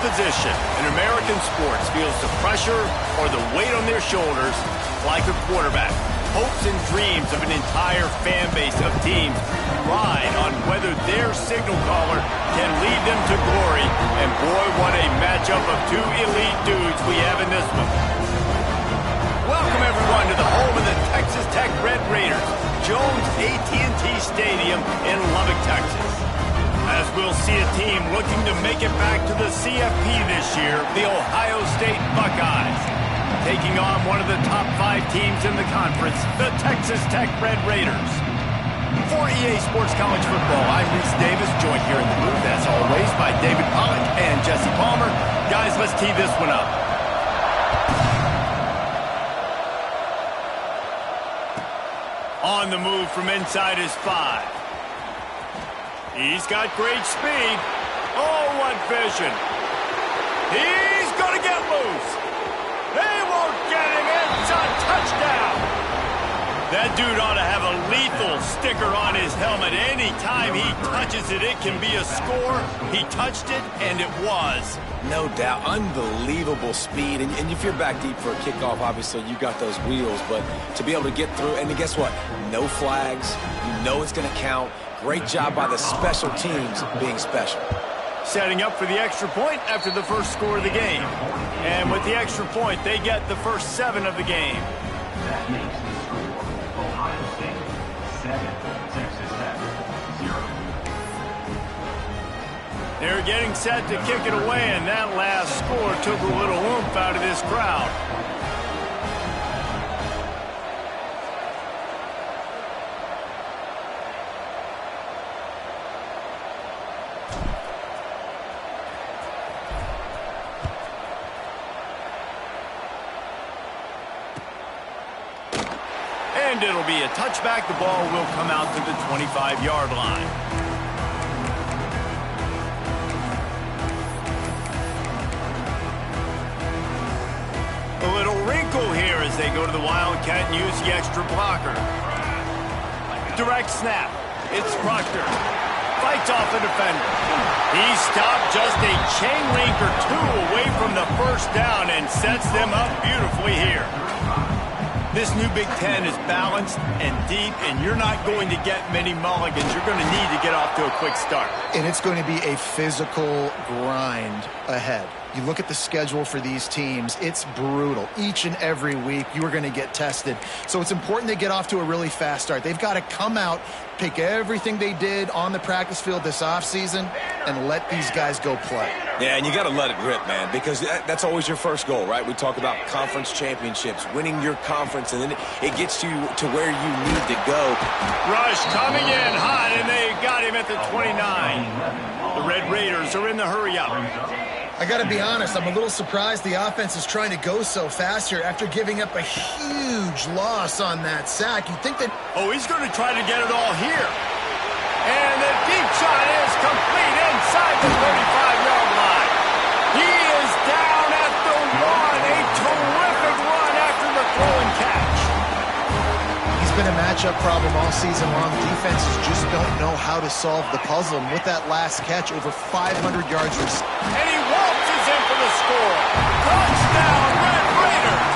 position in American sports feels the pressure or the weight on their shoulders like a quarterback. Hopes and dreams of an entire fan base of teams ride on whether their signal caller can lead them to glory. And boy, what a matchup of two elite dudes we have in this one. Welcome everyone to the home of the Texas Tech Red Raiders, Jones AT&T Stadium in Lubbock, Texas. As we'll see a team looking to make it back to the CFP this year, the Ohio State Buckeyes, taking on one of the top 5 teams in the conference, the Texas Tech Red Raiders. For EA Sports College Football, I'm Reese Davis, joined here in the booth, as always, by David Pollock and Jesse Palmer. Guys, let's tee this one up. On the move from inside his 5. He's got great speed. Oh, what vision. He's going to get loose. They won't get him. It's a touchdown. That dude ought to have a lethal sticker on his helmet. Anytime he touches it, it can be a score. He touched it, and it was. No doubt. Unbelievable speed. And if you're back deep for a kickoff, obviously you got those wheels. But to be able to get through, and guess what? No flags. You know it's going to count. Great job by the special teams being special. Setting up for the extra point after the first score of the game. And with the extra point, they get the first 7 of the game. That makes the score Ohio State 7, Texas Tech 0. They're getting set to kick it away, and that last score took a little oomph out of this crowd. And it'll be a touchback. The ball will come out to the 25-yard line. A little wrinkle here as they go to the Wildcat and use the extra blocker. Direct snap. It's Proctor. Fights off the defender. He stopped just a chain link or 2 away from the first down and sets them up beautifully here. This new Big Ten is balanced and deep, and you're not going to get many mulligans. You're going to need to get off to a quick start. And it's going to be a physical grind ahead. You look at the schedule for these teams, it's brutal. Each and every week, you are going to get tested. So it's important they get off to a really fast start. They've got to come out, take everything they did on the practice field this offseason, and let these guys go play. Yeah, and you got to let it rip, man, because that's always your first goal, right? We talk about conference championships, winning your conference, and then it gets you to where you need to go. Rush coming in hot, and they got him at the 29. The Red Raiders are in the hurry-up. I got to be honest, I'm a little surprised the offense is trying to go so fast here after giving up a huge loss on that sack. You think that... Oh, he's going to try to get it all here. And the deep shot is complete inside the 35-yard line. He is down at the 1. A terrific run after the throw and catch. He's been a matchup problem all season long. Defenses just don't know how to solve the puzzle. And with that last catch, over 500 yards received. And he waltzes in for the score. Touchdown, Red Raiders.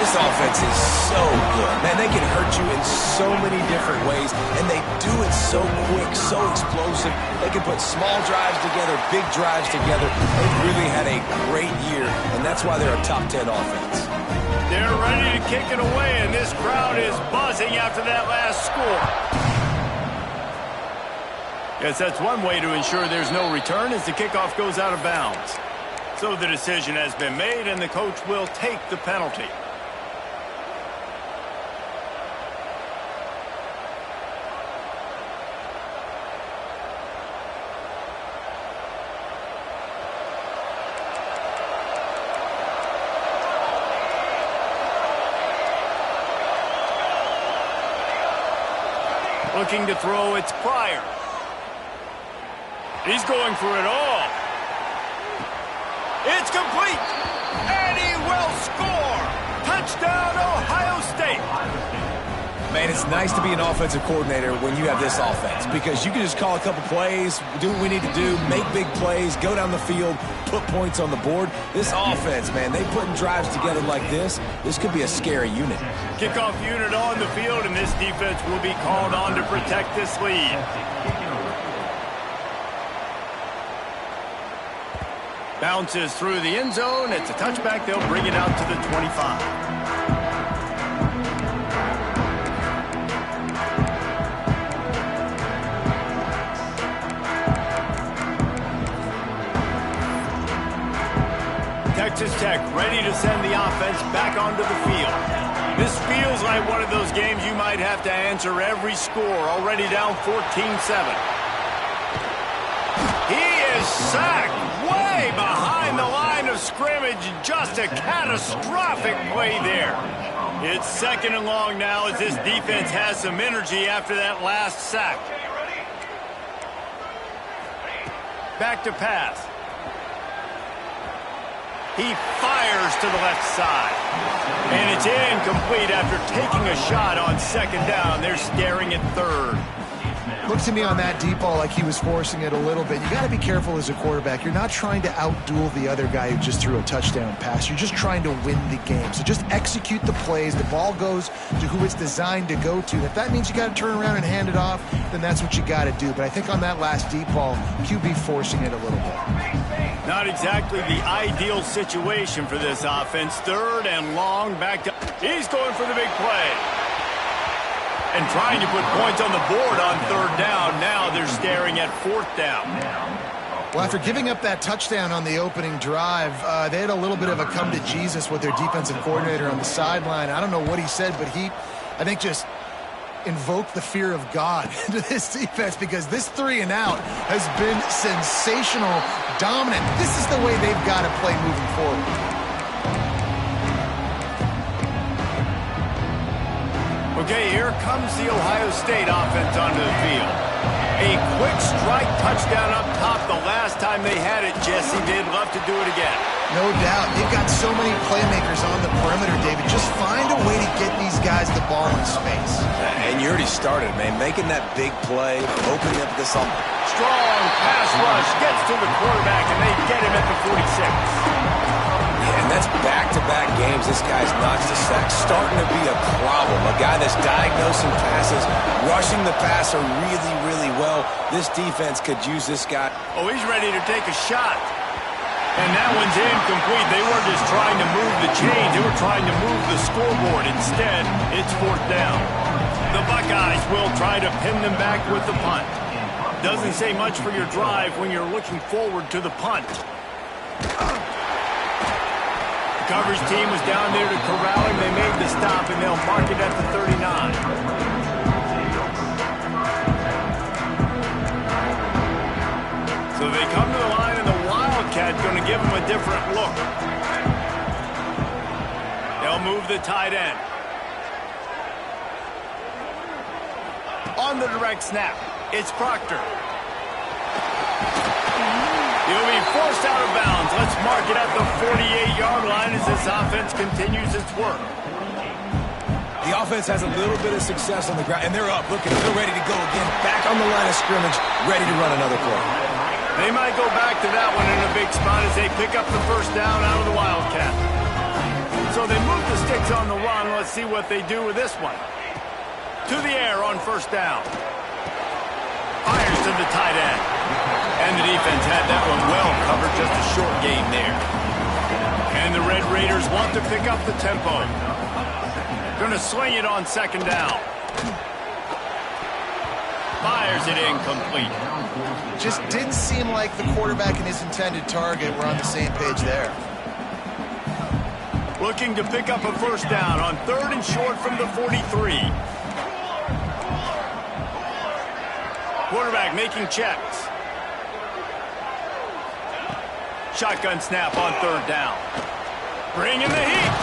This offense is so good. Man, they can hurt you in so many different ways, and they do it so quick, so explosive. They can put small drives together, big drives together. They've really had a great year, and that's why they're a top 10 offense. They're ready to kick it away, and this crowd is buzzing after that last score. Yes, that's one way to ensure there's no return as the kickoff goes out of bounds. So the decision has been made, and the coach will take the penalty. Looking to throw, it's Pryor. He's going for it all. It's complete. And he will score. Touchdown, Ohio State. Man, it's nice to be an offensive coordinator when you have this offense because you can just call a couple plays, do what we need to do, make big plays, go down the field, put points on the board. This offense, man, they putting drives together like this could be a scary unit. Kickoff unit on the field, and this defense will be called on to protect this lead. Bounces through the end zone. It's a touchback. They'll bring it out to the 25. Texas Tech ready to send the offense back onto the field. This feels like one of those games you might have to answer every score. Already down 14-7. He is sacked way behind the line of scrimmage. Just a catastrophic play there. It's 2nd and long now as this defense has some energy after that last sack. Back to pass. He fires to the left side. And it's incomplete after taking a shot on 2nd down. They're staring at 3rd. Looks to me on that deep ball like he was forcing it a little bit. You got to be careful as a quarterback. You're not trying to outduel the other guy who just threw a touchdown pass. You're just trying to win the game. So just execute the plays. The ball goes to who it's designed to go to. If that means you got to turn around and hand it off, then that's what you got to do. But I think on that last deep ball, QB forcing it a little bit. Not exactly the ideal situation for this offense. 3rd and long, back to... He's going for the big play. And trying to put points on the board on 3rd down. Now they're staring at 4th down. Well, after giving up that touchdown on the opening drive, they had a little bit of a come to Jesus with their defensive coordinator on the sideline. I don't know what he said, but he, I think, just invoked the fear of God into this defense because this 3 and out has been sensational, dominant. This is the way they've got to play moving forward. Okay, here comes the Ohio State offense onto the field. A quick strike touchdown up top the last time they had it, Jesse. They'd love to do it again. No doubt. They've got so many playmakers on the perimeter, David. Just find a way to get these guys the ball in space. And you already started, man, making that big play, opening up this up. Strong pass rush, gets to the quarterback, and they get him at the 46. And that's back-to-back games. This guy's notched a sack. Starting to be a problem. A guy that's diagnosing passes, rushing the passer really, really well. This defense could use this guy. Oh, he's ready to take a shot. And that one's incomplete. They weren't just trying to move the chains. They were trying to move the scoreboard. Instead, it's 4th down. The Buckeyes will try to pin them back with the punt. Doesn't say much for your drive when you're looking forward to the punt. The coverage team was down there to corral him. They made the stop, and they'll mark it at the 39. So they come to the line, and the Wildcat going to give them a different look. They'll move the tight end. On the direct snap, it's Proctor. He'll be forced out of bounds. Let's mark it at the 48-yard line as this offense continues its work. The offense has a little bit of success on the ground, and they're up, looking, they're ready to go again. Back on the line of scrimmage, ready to run another play. They might go back to that one in a big spot as they pick up the 1st down out of the Wildcat. So they move the sticks on the run. Let's see what they do with this one. To the air on 1st down. Fires to the tight end. And the defense had that one well covered. Just a short game there. And the Red Raiders want to pick up the tempo. Going to swing it on 2nd down. Fires it incomplete. Just didn't seem like the quarterback and his intended target were on the same page there. Looking to pick up a 1st down on 3rd and short from the 43. Quarterback making checks. Shotgun snap on 3rd down. Bringing the heat.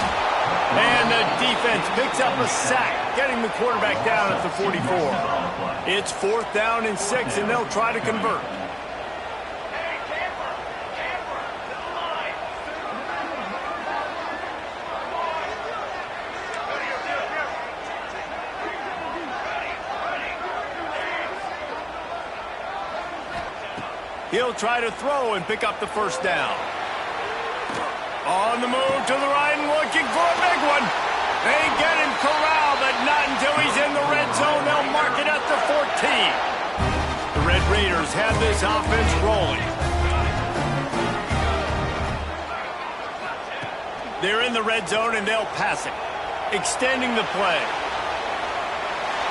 And the defense picks up a sack, getting the quarterback down at the 44. It's 4th down and 6, and they'll try to convert. He'll try to throw and pick up the first down. On the move to the right and looking for a big one. They get him corralled, but not until he's in the red zone. They'll mark it at the 14. The Red Raiders have this offense rolling. They're in the red zone, and they'll pass it. Extending the play.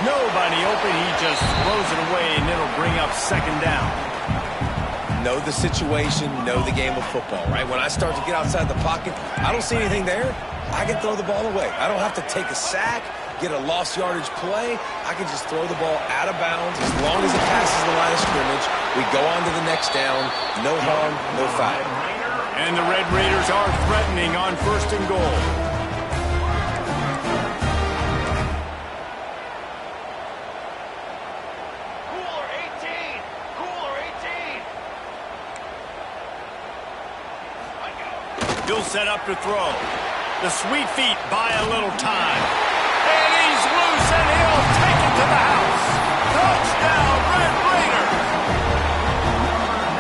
Nobody open. He just throws it away, and it'll bring up second down. Know the situation, know the game of football, right? When I start to get outside the pocket, I don't see anything there, I can throw the ball away. I don't have to take a sack, get a lost yardage play. I can just throw the ball out of bounds. As long as it passes the line of scrimmage, we go on to the next down. No harm, no foul. And the Red Raiders are threatening on 1st and goal. He'll set up to throw. The sweet feet buy a little time. And he's loose, and he'll take it to the house. Touchdown, Red Raiders!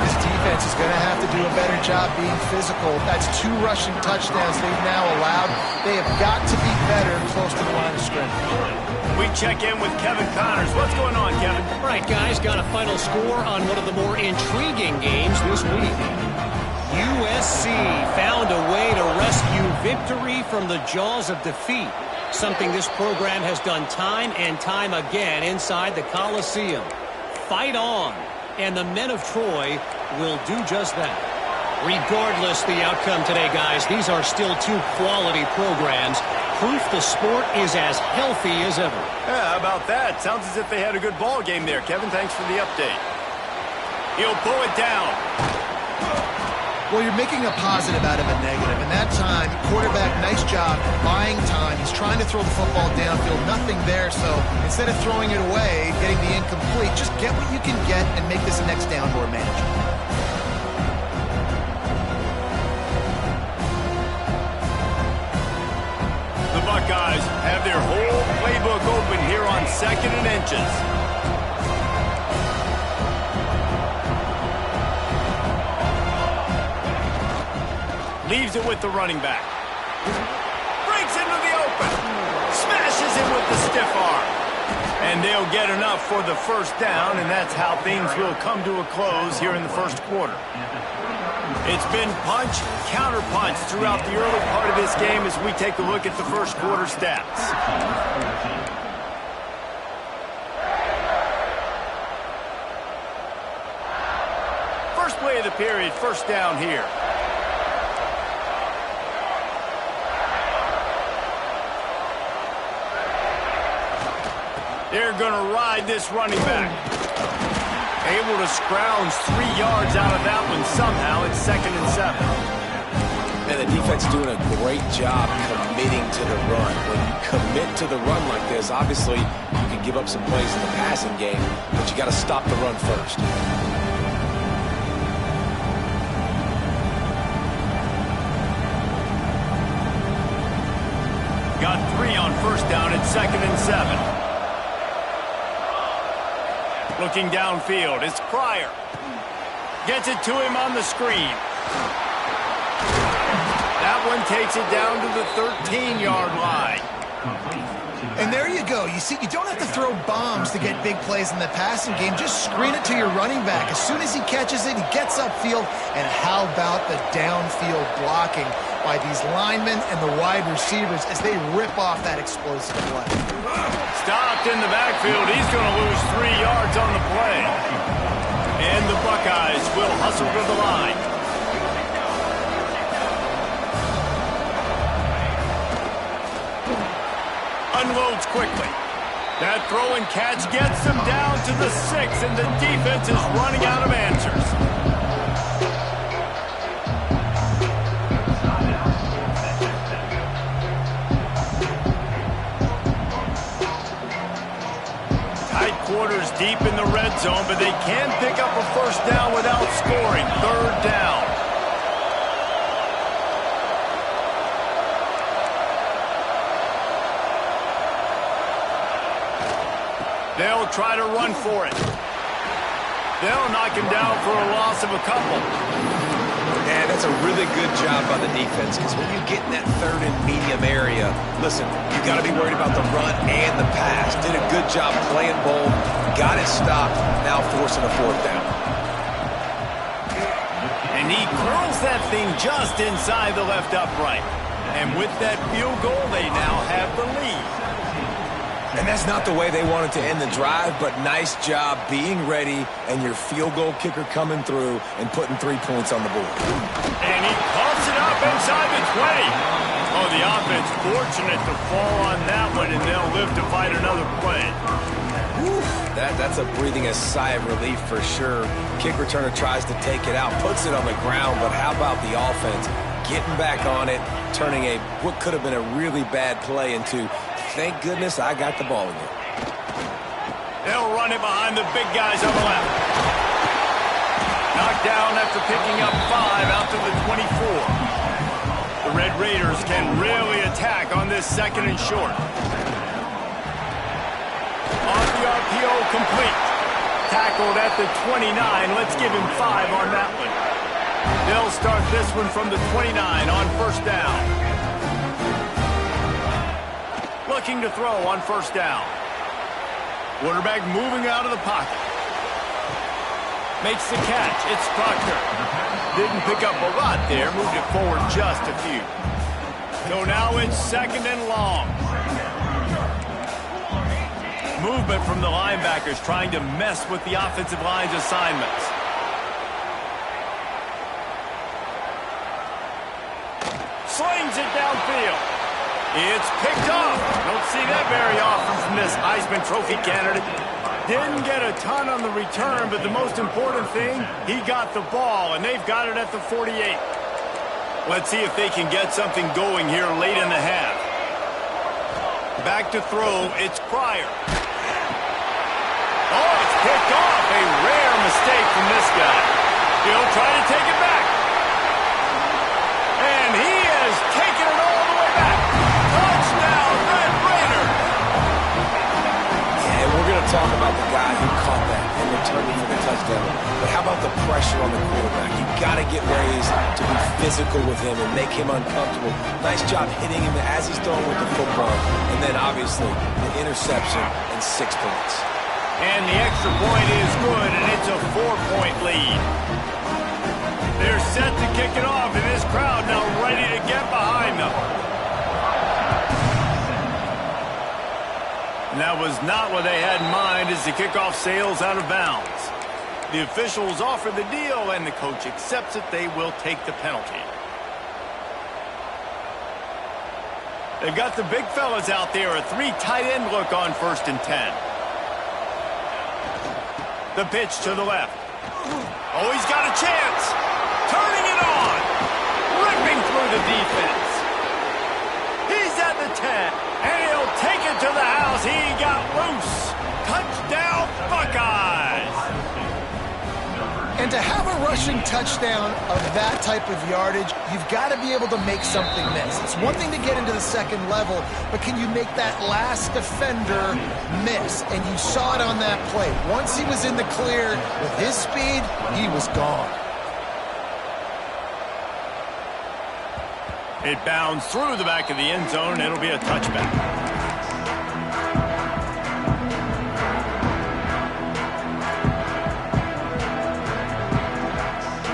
This defense is going to have to do a better job being physical. That's 2 rushing touchdowns they've now allowed. They have got to be better close to the line of scrimmage. We check in with Kevin Connors. What's going on, Kevin? All right, guys, got a final score on one of the more intriguing games this week. USC found a way to rescue victory from the jaws of defeat, something this program has done time and time again inside the Coliseum. Fight on, and the men of Troy will do just that. Regardless the outcome today, guys, these are still 2 quality programs. Proof the sport is as healthy as ever. Yeah, how about that? Sounds as if they had a good ball game there. Kevin, thanks for the update. He'll pull it down. Well, you're making a positive out of a negative. And that time, quarterback, nice job buying time. He's trying to throw the football downfield. Nothing there. So instead of throwing it away, getting the incomplete, just get what you can get and make this a next down more manageable. The Buckeyes have their whole playbook open here on 2nd and inches. Leaves it with the running back. Breaks into the open. Smashes him with the stiff arm. And they'll get enough for the first down, and that's how things will come to a close here in the first quarter. It's been punch, counter-punch throughout the early part of this game as we take a look at the first quarter stats. First play of the period, first down here. They're going to ride this running back. Able to scrounge 3 yards out of that one somehow. It's 2nd and 7. And the defense doing a great job committing to the run. When you commit to the run like this, obviously you can give up some plays in the passing game, but you got to stop the run first. Got 3 on first down at 2nd and 7. Looking downfield, it's Pryor. Gets it to him on the screen. That one takes it down to the 13-yard line. And there you go. You see, you don't have to throw bombs to get big plays in the passing game. Just screen it to your running back. As soon as he catches it, he gets upfield. And how about the downfield blocking by these linemen and the wide receivers as they rip off that explosive play. Stopped in the backfield. He's going to lose 3 yards on the play. And the Buckeyes will hustle to the line. Unloads quickly. That throw and catch gets them down to the 6, and the defense is running out of answers. Tight quarters deep in the red zone, but they can pick up a first down without scoring. 3rd down. They'll try to run for it. They'll knock him down for a loss of a couple. And that's a really good job by the defense, because when you get in that third and medium area, listen, you got to be worried about the run and the pass. Did a good job playing both, got it stopped, now forcing a fourth down. And he curls that thing just inside the left upright. And with that field goal, they now have the lead. And that's not the way they wanted to end the drive, but nice job being ready and your field goal kicker coming through and putting 3 points on the board. And he pumps it up inside the 20. Oh, the offense fortunate to fall on that one, and they'll live to fight another play. Whew, that's a breathing a sigh of relief for sure. Kick returner tries to take it out, puts it on the ground, but how about the offense getting back on it, turning what could have been a really bad play into, thank goodness I got the ball again. They'll run it behind the big guys on the left. Knocked down after picking up 5 out to the 24. The Red Raiders can really attack on this second and short. On the RPO, complete. Tackled at the 29. Let's give him 5 on that one. They'll start this one from the 29 on first down. Looking to throw on first down. Quarterback moving out of the pocket. Makes the catch. It's Proctor. Didn't pick up a lot there. Moved it forward just a few. So now it's second and long. Movement from the linebackers trying to mess with the offensive line's assignments. Slings it downfield. It's picked off. Don't see that very often from this Heisman Trophy candidate. Didn't get a ton on the return, but the most important thing, he got the ball, and they've got it at the 48. Let's see if they can get something going here late in the half. Back to throw, it's Pryor. Oh, it's picked off. A rare mistake from this guy. He'll try to take it back. And he has taken it all the way back. Touchdown, Red Raider. Yeah, we're going to talk about the guy who caught that and returned it for the touchdown. But how about the pressure on the quarterback? You got to get ways to be physical with him and make him uncomfortable. Nice job hitting him as he's throwing with the football. And then, obviously, the interception and 6 points. And the extra point is good, and it's a 4-point lead. They're set to kick it off, and this crowd now ready to get behind them. And that was not what they had in mind as the kickoff sails out of bounds. The officials offer the deal, and the coach accepts it. They will take the penalty. They've got the big fellas out there, a 3 tight end look on 1st and 10. The pitch to the left. Oh, he's got a chance. Turning it on. Ripping through the defense. He's at the 10. And he'll take it to the house. He got loose. Touchdown, Buckeyes. And to have a rushing touchdown of that type of yardage, you've got to be able to make something miss. It's one thing to get into the second level, but can you make that last defender miss? And you saw it on that play. Once he was in the clear with his speed, he was gone. It bounds through the back of the end zone. It'll be a touchback.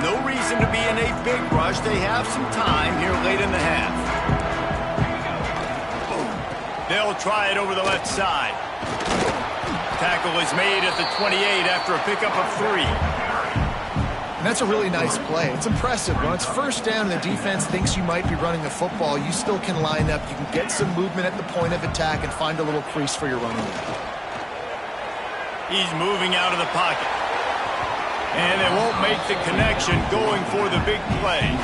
No reason to be in a big rush. They have some time here late in the half. They'll try it over the left side. Tackle is made at the 28 after a pickup of 3. And that's a really nice play. It's impressive. When it's first down and the defense thinks you might be running the football, you still can line up. You can get some movement at the point of attack and find a little crease for your running back. He's moving out of the pocket. And they won't make the connection going for the big play.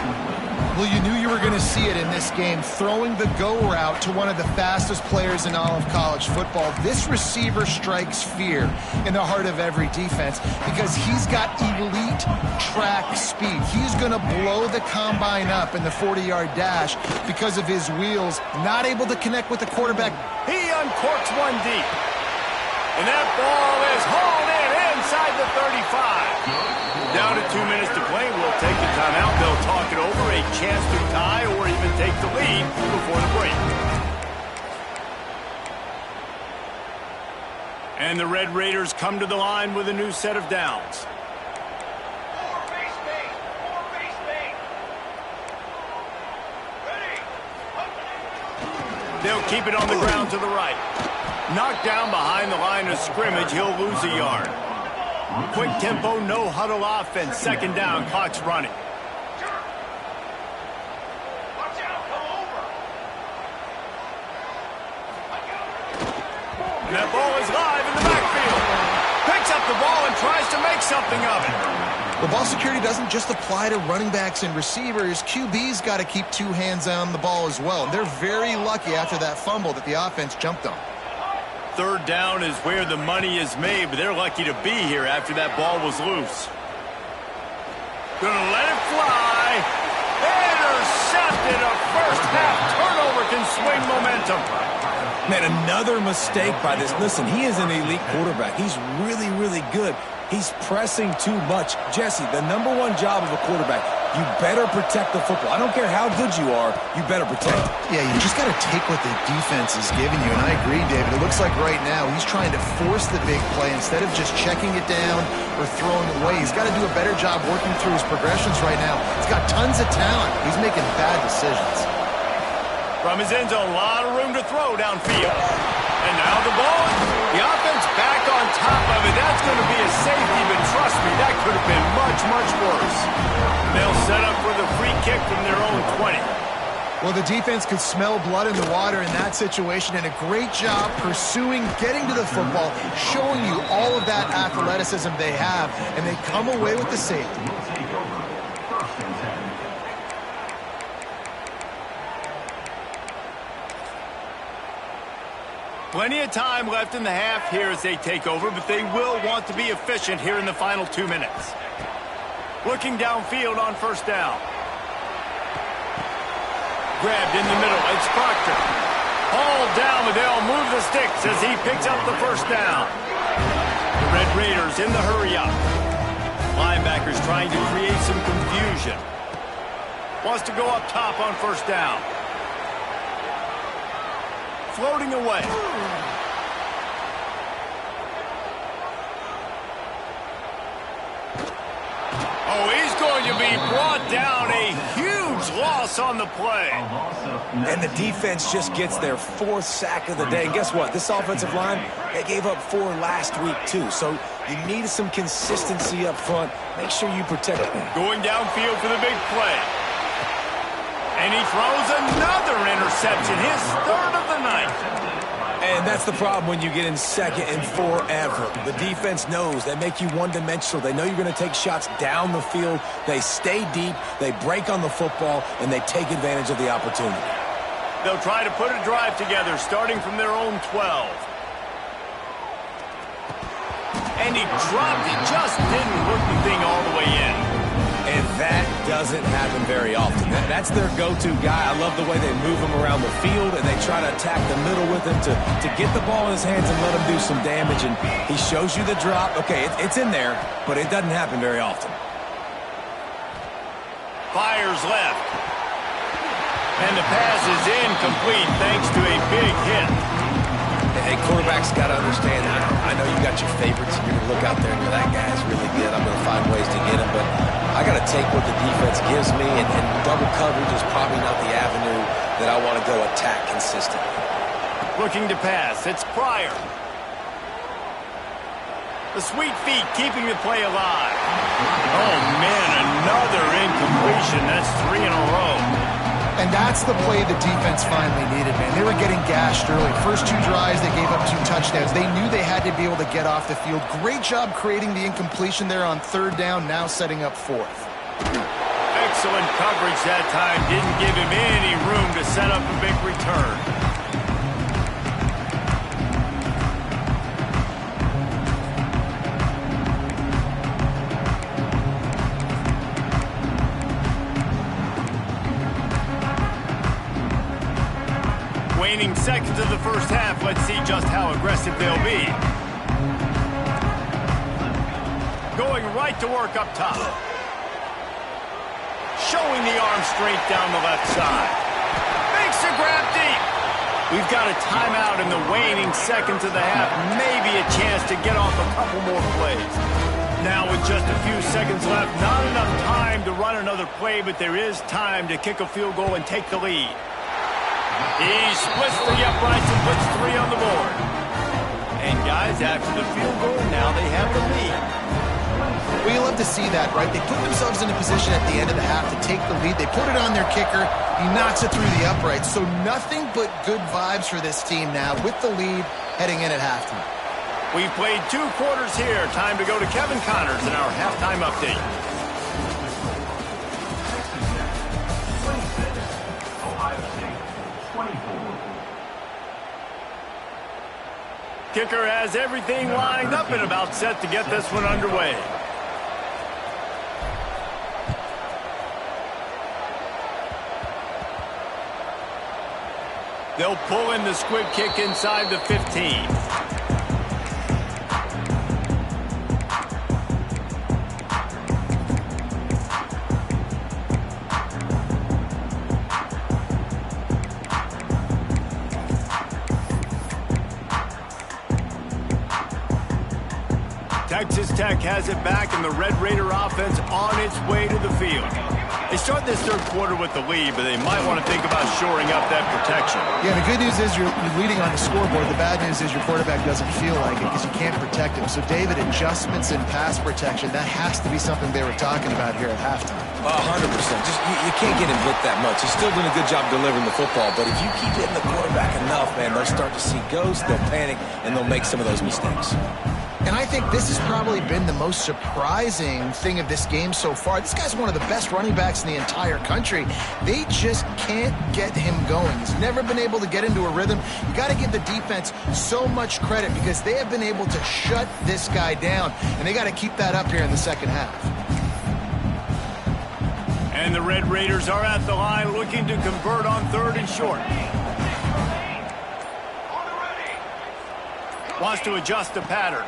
Well, you knew you were going to see it in this game, throwing the go route to one of the fastest players in all of college football. This receiver strikes fear in the heart of every defense because he's got elite track speed. He's going to blow the combine up in the 40-yard dash because of his wheels, not able to connect with the quarterback. He uncorks one deep. And that ball is hauled in inside the 35. Down to 2 minutes to play. We'll take the timeout. They'll talk it over. A chance to tie or even take the lead before the break. And the Red Raiders come to the line with a new set of downs. They'll keep it on the ground to the right. Knocked down behind the line of scrimmage, he'll lose a yard. Quick tempo, no huddle offense. Second down, clock's running. And that ball is live in the backfield. Picks up the ball and tries to make something of it. The ball security doesn't just apply to running backs and receivers. QB's got to keep two hands on the ball as well. They're very lucky after that fumble that the offense jumped on. Third down is where the money is made, but they're lucky to be here after that ball was loose. Gonna let it fly. Intercepted. A first half turnover can swing momentum. Man, another mistake by this. Listen, he is an elite quarterback. He's really, really good. He's pressing too much. Jesse, the number one job of a quarterback, you better protect the football. I don't care how good you are, you better protect it. Yeah, you just got to take what the defense is giving you, and I agree, David. It looks like right now he's trying to force the big play instead of just checking it down or throwing it away. He's got to do a better job working through his progressions right now. He's got tons of talent. He's making bad decisions. From his end zone, a lot of room to throw downfield. And now the ball, the offense back on top of it. That's going to be a safety, but trust me, that could have been much, much worse. They'll set up for the free kick from their own 20. Well, the defense could smell blood in the water in that situation, and a great job pursuing, getting to the football, showing you all of that athleticism they have, and they come away with the safety. Plenty of time left in the half here as they take over, but they will want to be efficient here in the final 2 minutes. Looking downfield on first down. Grabbed in the middle. It's Proctor. Hauled down, but they'll move the sticks as he picks up the first down. The Red Raiders in the hurry up. Linebackers trying to create some confusion. Wants to go up top on first down. Floating away. Oh, he's going to be brought down. A huge loss on the play. And the defense just gets their fourth sack of the day. And guess what? This offensive line, they gave up 4 last week, too. So you need some consistency up front. Make sure you protect it. Going downfield for the big play. And he throws another interception, his third of the night. And that's the problem when you get in second and forever. The defense knows. They make you one-dimensional. They know you're going to take shots down the field. They stay deep, they break on the football, and they take advantage of the opportunity. They'll try to put a drive together, starting from their own 12. And he dropped it, just didn't work the thing all the way in. And that doesn't happen very often. That's their go-to guy. I love the way they move him around the field, and they try to attack the middle with him to get the ball in his hands and let him do some damage. And he shows you the drop. Okay, it's in there, but it doesn't happen very often. Fires left. And the pass is incomplete thanks to a big hit. Hey, quarterbacks got to understand, I know you got your favorites, and you're going to look out there and go, that guy's really good. I'm going to find ways to get him, but I got to take what the defense gives me, and double coverage is probably not the avenue that I want to go attack consistently. Looking to pass, it's Pryor. The sweet feet keeping the play alive. Oh, man, another incompletion. That's 3 in a row. And that's the play the defense finally needed, man. They were getting gashed early. First 2 drives, they gave up 2 touchdowns. They knew they had to be able to get off the field. Great job creating the incompletion there on third down, now setting up fourth. Excellent coverage that time. Didn't give him any room to set up a big return. Waning seconds of the first half. Let's see just how aggressive they'll be. going right to work up top. Showing the arm strength down the left side. Makes a grab deep. We've got a timeout in the waning seconds of the half. Maybe a chance to get off a couple more plays. Now with just a few seconds left, not enough time to run another play, but there is time to kick a field goal and take the lead. He splits the uprights and puts 3 on the board. And guys, after the field goal, now they have the lead. Well, you love to see that, right? They put themselves in a position at the end of the half to take the lead. They put it on their kicker. He knocks it through the uprights. So nothing but good vibes for this team now with the lead heading in at halftime. We've played 2 quarters here. Time to go to Kevin Connors in our halftime update. Ohio State, 24. Kicker has everything lined up and about set to get this one underway. They'll pull in the squib kick inside the 15. Texas Tech has it back, and the Red Raider offense on its way to the field. They start this third quarter with the lead, but they might want to think about shoring up that protection. Yeah, the good news is you're leading on the scoreboard. The bad news is your quarterback doesn't feel like it because you can't protect him. So, David, adjustments in pass protection, that has to be something they were talking about here at halftime. 100%. Just you can't get him hit that much. He's still doing a good job delivering the football, but if you keep hitting the quarterback enough, man, they'll start to see ghosts, they'll panic, and they'll make some of those mistakes. And I think this has probably been the most surprising thing of this game so far. This guy's one of the best running backs in the entire country. They just can't get him going. He's never been able to get into a rhythm. You got to give the defense so much credit because they have been able to shut this guy down, and they got to keep that up here in the second half. And the Red Raiders are at the line looking to convert on 3rd and short. Wants to adjust the pattern.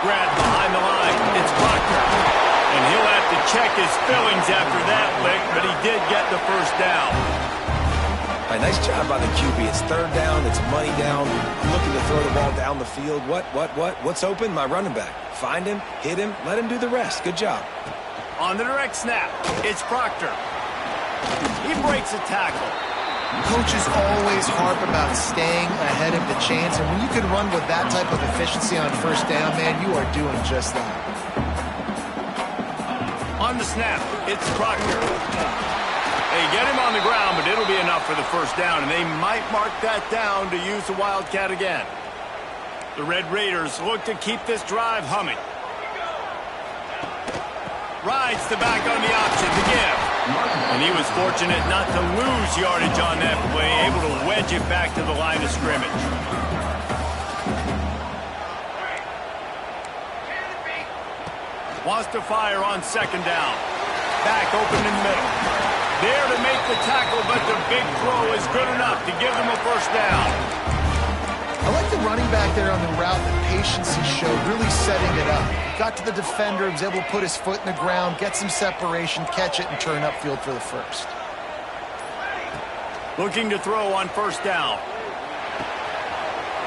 Grab behind the line. It's Proctor. And he'll have to check his fillings after that lick, but he did get the first down. All right, nice job by the QB. It's 3rd down. It's money down. Looking to throw the ball down the field. What's open? My running back. Find him, hit him, let him do the rest. Good job. On the direct snap, it's Proctor. He breaks a tackle. Coaches always harp about staying ahead of the chains, and when you can run with that type of efficiency on 1st down, man, you are doing just that. On the snap, it's Proctor. They get him on the ground, but it'll be enough for the 1st down, and they might mark that down to use the Wildcat again. The Red Raiders look to keep this drive humming. Rides the back on the option to give. And he was fortunate not to lose yardage on that play, able to wedge it back to the line of scrimmage. Wants to fire on 2nd down. Back open in the middle. There to make the tackle, but the big throw is good enough to give them a 1st down. I like the running back there on the route, the patience he showed, really setting it up. Got to the defender, was able to put his foot in the ground, get some separation, catch it, and turn upfield for the 1st. Looking to throw on 1st down.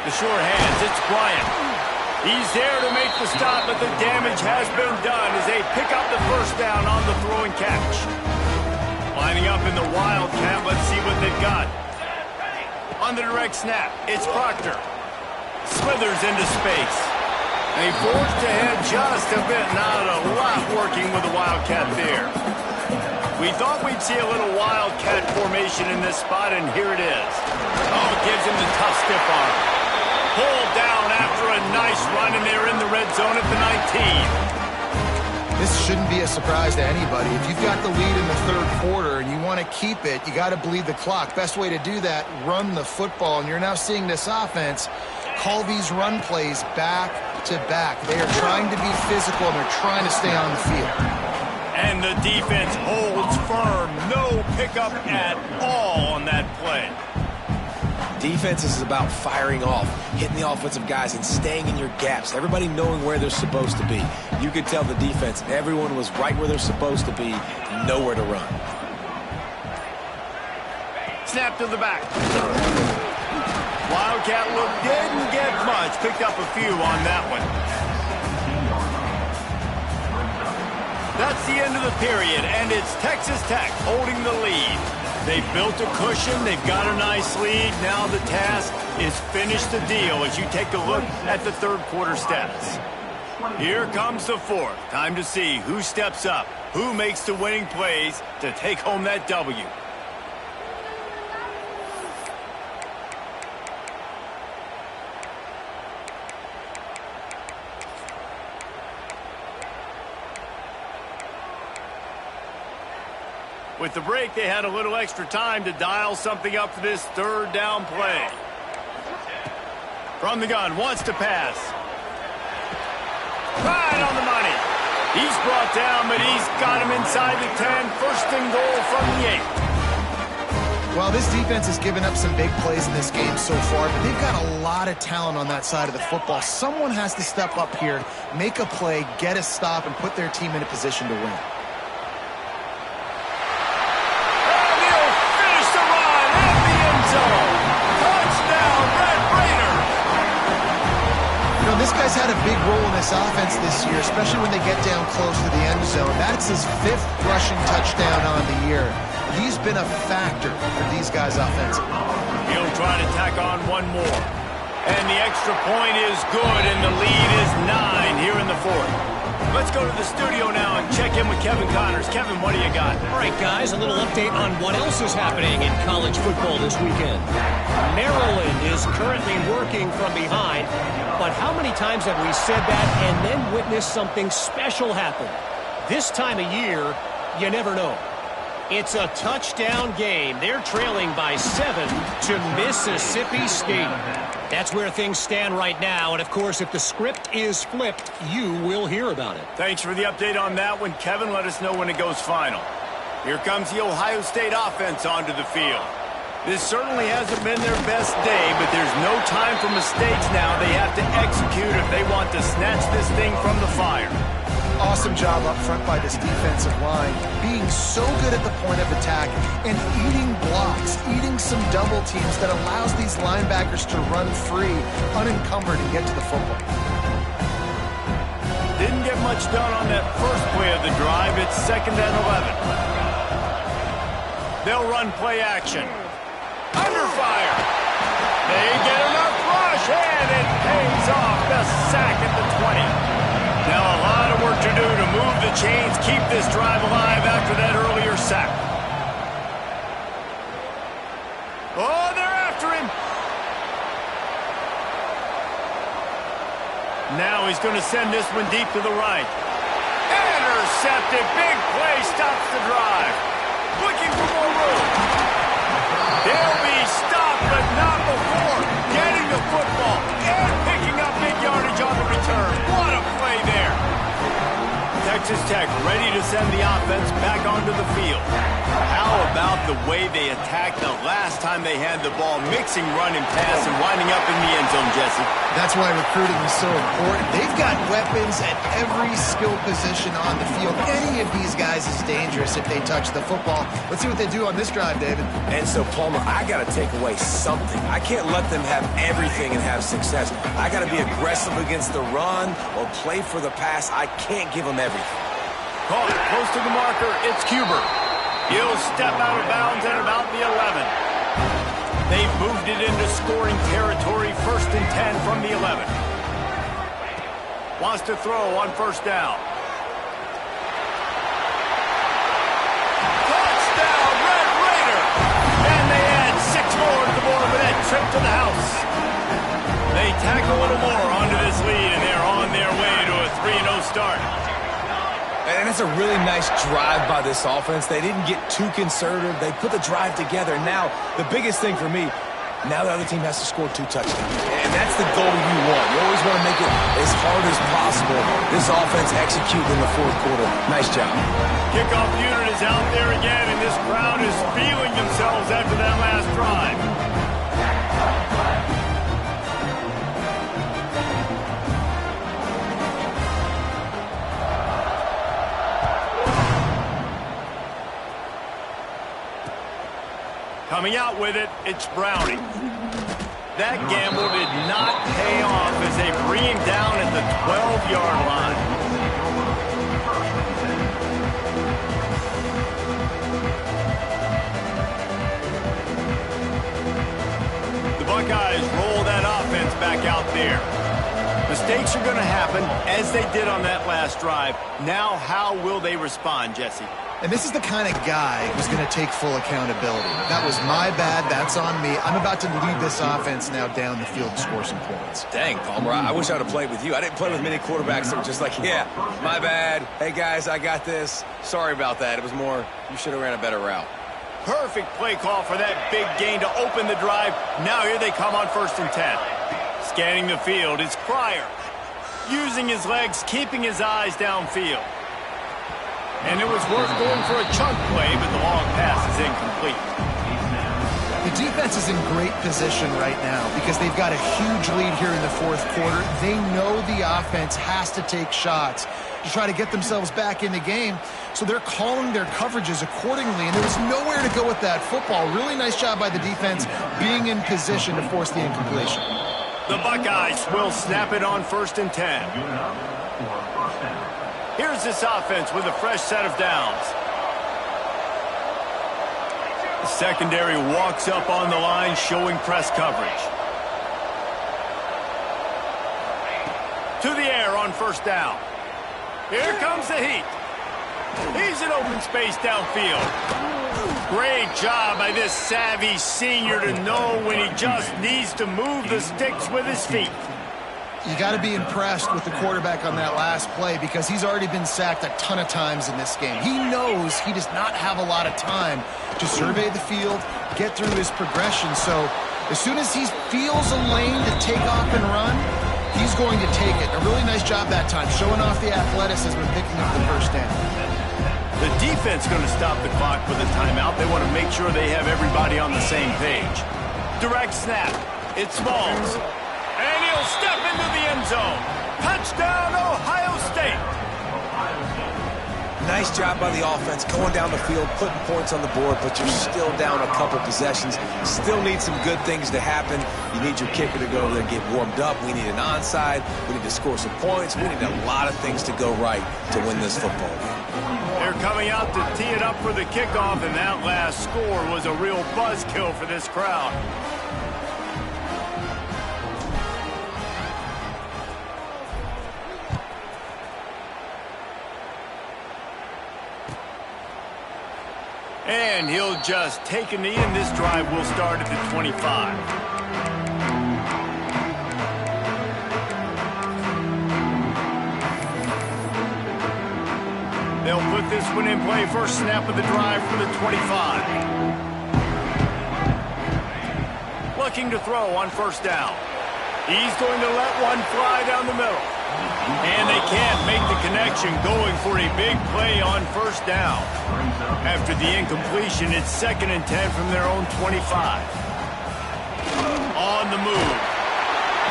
The sure hands, it's Bryant. He's there to make the stop, but the damage has been done as they pick up the 1st down on the throw and catch. Lining up in the Wildcat, let's see what they've got. On the direct snap, it's Proctor. Slithers into space. And he forged ahead just a bit. Not a lot working with the Wildcat there. We thought we'd see a little Wildcat formation in this spot, and here it is. Oh, gives him the tough stiff arm. Pulled down after a nice run, and they're in the red zone at the 19. This shouldn't be a surprise to anybody. If you've got the lead in the 3rd quarter and you want to keep it, you got to bleed the clock. Best way to do that, run the football. And you're now seeing this offense call these run plays back to back. They are trying to be physical, and they're trying to stay on the field. And the defense holds firm. No pickup at all on that play. Defense is about firing off, hitting the offensive guys, and staying in your gaps. Everybody knowing where they're supposed to be. You could tell the defense, everyone was right where they're supposed to be, nowhere to run. Snap to the back. Wildcat look didn't get much. Picked up a few on that one. That's the end of the period, and it's Texas Tech holding the lead. They've built a cushion. They've got a nice lead. Now the task is finish the deal as you take a look at the third quarter stats. Here comes the fourth. Time to see who steps up, who makes the winning plays to take home that W. With the break, they had a little extra time to dial something up for this third down play. From the gun, wants to pass. Right on the money. He's brought down, but he's got him inside the 10. First and goal from the 8. Well, this defense has given up some big plays in this game so far, but they've got a lot of talent on that side of the football. Someone has to step up here, make a play, get a stop, and put their team in a position to win. This guy's had a big role in this offense this year, especially when they get down close to the end zone. That's his 5th rushing touchdown on the year. He's been a factor for these guys offensively. He'll try to tack on one more. And the extra point is good, and the lead is 9 here in the fourth. Let's go to the studio now and check in with Kevin Connors. Kevin, what do you got? All right, guys, a little update on what else is happening in college football this weekend. Maryland is currently working from behind, but how many times have we said that and then witnessed something special happen? This time of year, you never know. It's a touchdown game. They're trailing by 7 to Mississippi State. That's where things stand right now, and of course, if the script is flipped, you will hear about it. Thanks for the update on that one, Kevin. Let us know when it goes final. Here comes the Ohio State offense onto the field. This certainly hasn't been their best day, but there's no time for mistakes now. They have to execute if they want to snatch this thing from the fire. Awesome job up front by this defensive line, being so good at the point of attack and eating blocks, eating some double teams that allows these linebackers to run free, unencumbered, and get to the football. Didn't get much done on that first play of the drive. It's 2nd and 11. They'll run play action. Under fire. They get enough rush, and it pays off. The sack at the 20. Now a lot of work to do to move the chains, keep this drive alive after that earlier sack. Oh, they're after him. Now he's going to send this one deep to the right. Intercepted. Big play stops the drive. Looking for more room. They'll be stopped, but not before getting the football and picking up big yardage on the return. What a play there. Texas Tech ready to send the offense back onto the field. How about the way they attacked the last time they had the ball, mixing run and pass and winding up in the end zone, Jesse? That's why recruiting is so important. They've got weapons at every skill position on the field. Any of these guys is dangerous if they touch the football. Let's see what they do on this drive, David. And so, Palmer, I got to take away something. I can't let them have everything and have success. I got to be aggressive against the run or play for the pass. I can't give them everything. Caught close to the marker. It's Huber. He'll step out of bounds at about the 11. They've moved it into scoring territory, 1st and 10 from the 11. Wants to throw on 1st down. Touchdown, Red Raider! And they add 6 more to the board with that trip to the house. They tack a little more onto this lead, and they're on their way to a 3-0 start. And it's a really nice drive by this offense. They didn't get too conservative. They put the drive together. Now, the biggest thing for me, now the other team has to score 2 touchdowns. And that's the goal you want. You always want to make it as hard as possible. This offense executed in the 4th quarter. Nice job. Kickoff unit is out there again, and this crowd is feeling themselves after that last drive. Coming out with it, it's Browning. That gamble did not pay off as they bring him down at the 12-yard line. The Buckeyes roll that offense back out there. Mistakes are going to happen, as they did on that last drive. Now, how will they respond, Jesse? And this is the kind of guy who's going to take full accountability. That was my bad. That's on me. I'm about to lead this offense now down the field to score some points. Dang, Palmer, I wish I would have played with you. I didn't play with many quarterbacks that were just like, yeah, my bad. Hey, guys, I got this. Sorry about that. It was more, you should have ran a better route. Perfect play call for that big gain to open the drive. Now here they come on 1st and 10. Scanning the field, it's Pryor. Using his legs, keeping his eyes downfield. And it was worth going for a chunk play, but the long pass is incomplete. The defense is in great position right now because they've got a huge lead here in the 4th quarter. They know the offense has to take shots to try to get themselves back in the game, so they're calling their coverages accordingly, and there was nowhere to go with that football. Really nice job by the defense being in position to force the incompletion. The Buckeyes will snap it on 1st and 10. Here's this offense with a fresh set of downs. The secondary walks up on the line, showing press coverage. To the air on 1st down. Here comes the heat. He's in open space downfield. Great job by this savvy senior to know when he just needs to move the sticks with his feet. You got to be impressed with the quarterback on that last play because he's already been sacked a ton of times in this game. He knows he does not have a lot of time to survey the field, get through his progression. So as soon as he feels a lane to take off and run, he's going to take it. A really nice job that time, showing off the athleticism and picking up the 1st down. The defense going to stop the clock with a timeout. They want to make sure they have everybody on the same page. Direct snap. It's Smalls. And he'll step into the end zone. Touchdown, Ohio State. Nice job by the offense going down the field, putting points on the board, but you're still down a couple possessions. Still need some good things to happen. You need your kicker to go over there and get warmed up. We need an onside. We need to score some points. We need a lot of things to go right to win this football game. They're coming out to tee it up for the kickoff, and that last score was a real buzzkill for this crowd. And he'll just take a knee, and this drive will start at the 25. They'll put this one in play. First snap of the drive for the 25. Looking to throw on 1st down. He's going to let one fly down the middle. And they can't make the connection, going for a big play on 1st down. After the incompletion, it's 2nd and 10 from their own 25. On the move.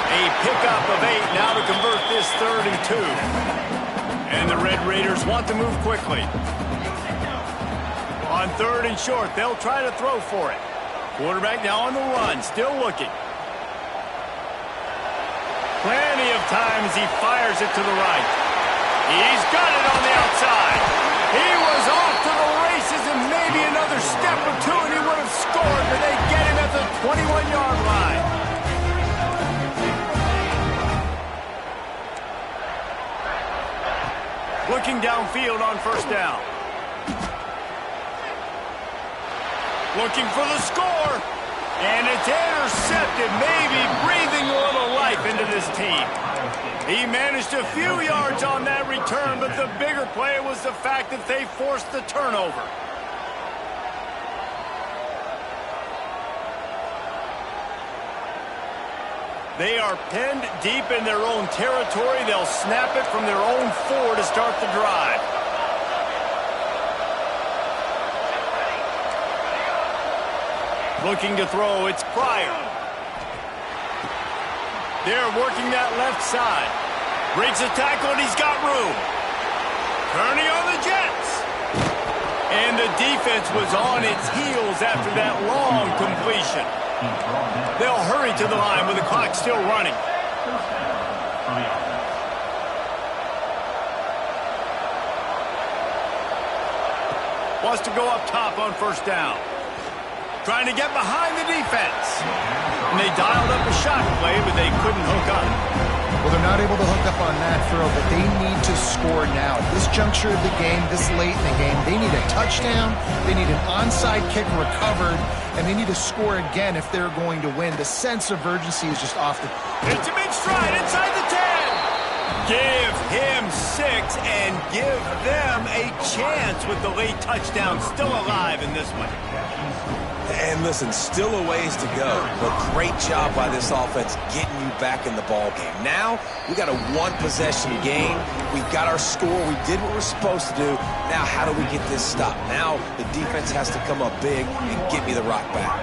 A pickup of 8 now to convert this 3rd and 2. And the Red Raiders want to move quickly. On 3rd and short, they'll try to throw for it. Quarterback now on the run, still looking. Plenty of times he fires it to the right. He's got it on the outside. He was off to the races, and maybe another step or two and he would have scored, but they get him at the 21-yard line. Looking downfield on 1st down. Looking for the score. And it's intercepted, maybe breathing a little life into this team. He managed a few yards on that return, but the bigger play was the fact that they forced the turnover. They are pinned deep in their own territory. They'll snap it from their own 4 to start the drive. Looking to throw, it's Pryor. They're working that left side. Breaks a tackle, and he's got room. Turning on the Jets. And the defense was on its heels after that long completion. They'll hurry to the line with the clock still running. Wants to go up top on first down. Trying to get behind the defense. And they dialed up a shot play, but they couldn't hook up. Well, they're not able to hook up on that throw, but they need to score now. This juncture of the game, this late in the game, they need a touchdown, they need an onside kick recovered, and they need to score again if they're going to win. The sense of urgency is just off the... It's a big stride inside the 10. Give him 6 and give them a chance with the late touchdown still alive in this one. And listen, still a ways to go, but great job by this offense getting you back in the ball game. Now, we got a one-possession game. We've got our score. We did what we're supposed to do. Now, how do we get this stopped? Now, the defense has to come up big and get me the rock back.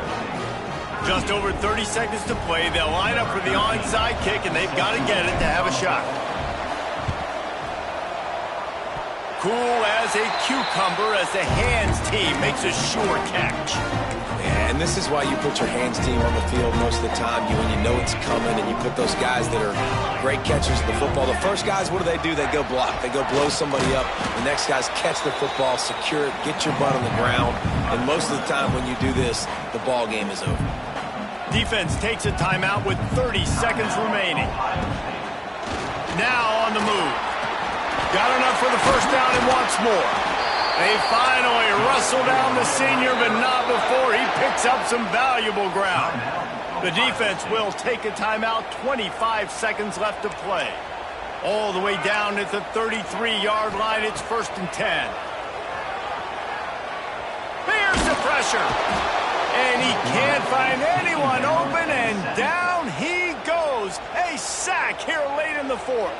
Just over 30 seconds to play. They'll line up for the onside kick, and they've got to get it to have a shot. Cool as a cucumber as the hands team makes a sure catch. And this is why you put your hands team on the field most of the time. When you know it's coming, and you put those guys that are great catchers of the football. The first guys, what do? They go block. They go blow somebody up. The next guys catch the football, secure it, get your butt on the ground. And most of the time when you do this, the ball game is over. Defense takes a timeout with 30 seconds remaining. Now on the move. Got enough for the first down and wants more. They finally wrestle down the senior, but not before he picks up some valuable ground. The defense will take a timeout, 25 seconds left to play. All the way down at the 33-yard line, it's 1st and 10. Here's the pressure. And he can't find anyone open, and down he goes. A sack here late in the 4th.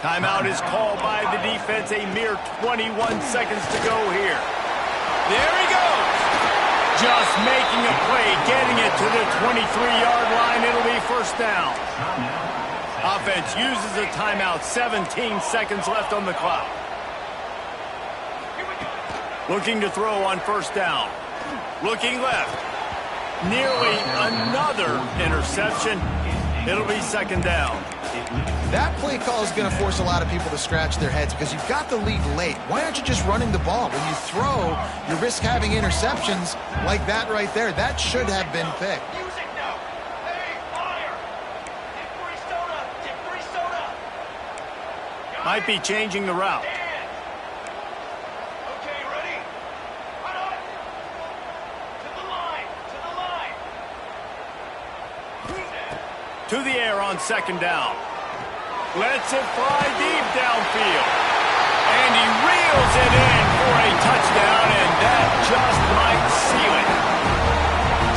Timeout is called by the defense. A mere 21 seconds to go here. There he goes. Just making a play, getting it to the 23-yard line. It'll be 1st down. Offense uses a timeout. 17 seconds left on the clock. Looking to throw on 1st down. Looking left. Nearly another interception. It'll be 2nd down. That play call is going to force a lot of people to scratch their heads because you've got the lead late. Why aren't you just running the ball? When you throw, you risk having interceptions like that right there. That should have been picked. Might be changing the route. To the air on 2nd down. Lets it fly deep downfield. And he reels it in for a touchdown, and that just might seal it.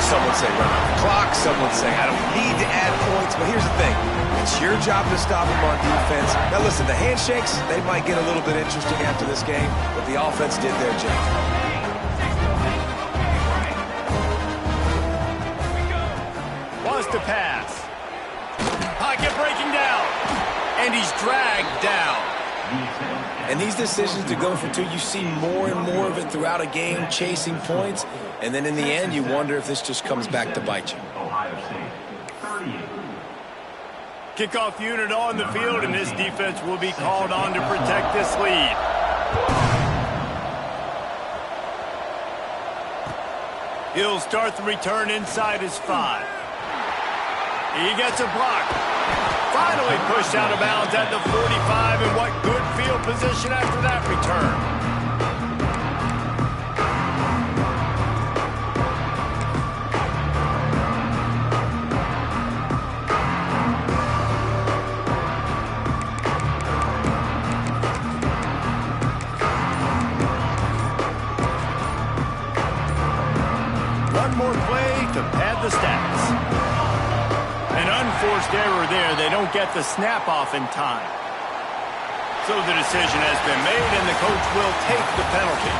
Some would say run out the clock. Some would say I don't need to add points. But here's the thing. It's your job to stop him on defense. Now listen, the handshakes, they might get a little bit interesting after this game, but the offense did their job. Wants to pass. Pocket breaking down. And he's dragged down. And these decisions to go for 2, you see more and more of it throughout a game, chasing points. And then in the end, you wonder if this just comes back to bite you. Kickoff unit on the field, and this defense will be called on to protect this lead. He'll start the return inside his 5. He gets a block. Finally pushed out of bounds at the 45, and what good field position after that return. One more play to pad the stats. An unforced error there. They don't get the snap off in time. So the decision has been made, and the coach will take the penalty.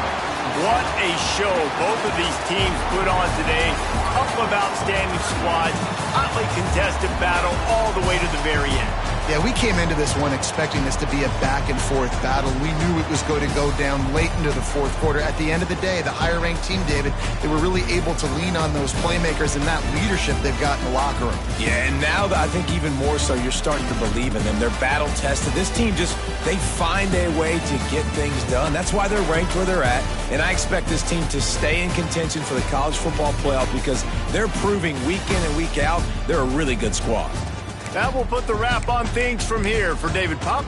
What a show both of these teams put on today. Couple of outstanding squads. Hotly contested battle all the way to the very end. Yeah, we came into this one expecting this to be a back-and-forth battle. We knew it was going to go down late into the fourth quarter. At the end of the day, the higher-ranked team, David, they were really able to lean on those playmakers and that leadership they've got in the locker room. Yeah, and now I think even more so, you're starting to believe in them. They're battle-tested. This team they find a way to get things done. That's why they're ranked where they're at. And I expect this team to stay in contention for the college football playoff because they're proving week in and week out they're a really good squad. That will put the wrap on things from here for David Pop.